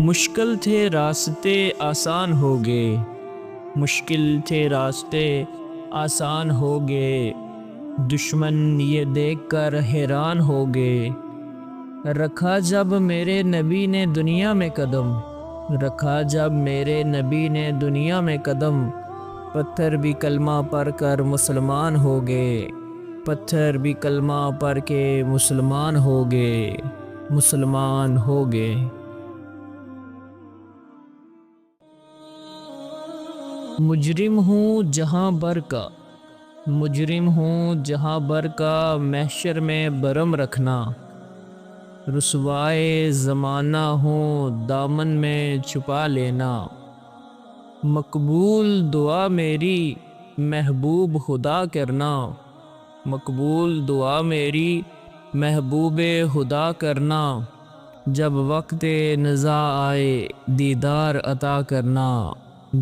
مشکل تھے راستے آسان ہو گئے، مشکل تھے راستے آسان ہو گئے، دشمن یہ دیکھ کر حیران ہو گئے۔ رکھا جب میرے نبی نے دنیا میں قدم، رکھا جب میرے نبی نے دنیا میں قدم، پتھر بھی کلمہ پڑھ کر مسلمان ہو گئے، پتھر بھی کلمہ پڑھ کے مسلمان ہو گئے، مسلمان ہو گئے۔ مجرم ہوں جہاں بر کا، مجرم ہوں جہاں بر کا، محشر میں برم رکھنا، رسوائے زمانہ ہوں دامن میں چھپا لینا، مقبول دعا میری محبوب خدا کرنا، مقبول دعا میری محبوب خدا کرنا، جب وقت نزاع آئے دیدار عطا کرنا،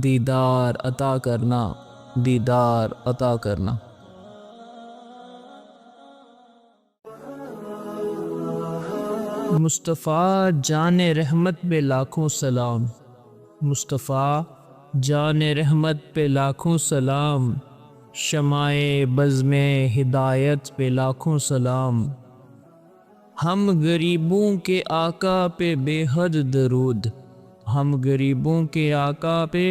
دیدار عطا کرنا، دیدار عطا کرنا۔ مصطفیٰ جان رحمت پہ لاکھوں سلام، مصطفیٰ جان رحمت پہ لاکھوں سلام، شمع بزم ہدایت پہ لاکھوں سلام، ہم غریبوں کے آقا پہ بے حد درود، ہم غریبوں کے آقا پہ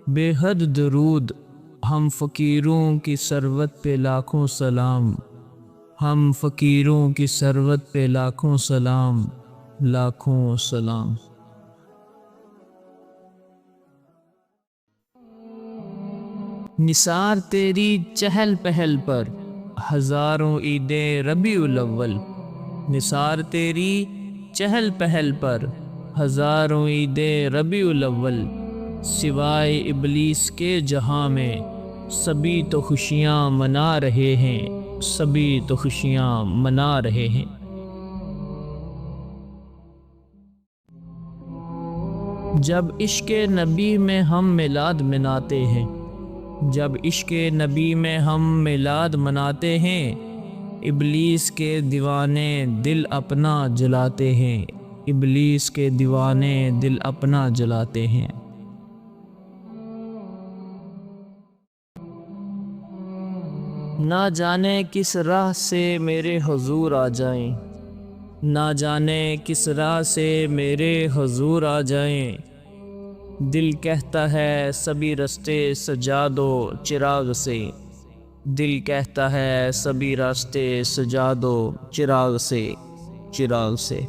بے حد درود، ہم فقیروں کی ثروت پہ لاکھوں سلام، ہم فقیروں کی ثروت پہ لاکھوں سلام، لاکھوں سلام۔ نثار تیری چہل پہل پر ہزاروں عیدیں ربیع الاول، نثار تیری چہل پہل پر ہزاروں عیدیں ربیع الاول، سوائے ابلیس کے جہاں میں سبھی تو خوشیاں منا رہے ہیں، سبھی تو خوشیاں منا رہے ہیں۔ جب عشق نبی میں ہم میلاد مناتے ہیں، جب عشق نبی میں ہم میلاد مناتے ہیں، ابلیس کے دیوانے دل اپنا جلاتے ہیں، ابلیس کے دیوانے دل اپنا جلاتے ہیں۔ نہ جانے کس راہ سے میرے حضور آ جائیں، نہ جانے کس راہ سے میرے حضور آ جائیں، دل کہتا ہے سبھی راستے سجا دو چراغ سے، دل کہتا ہے سبھی راستے سجا دو چراغ سے، چراغ سے۔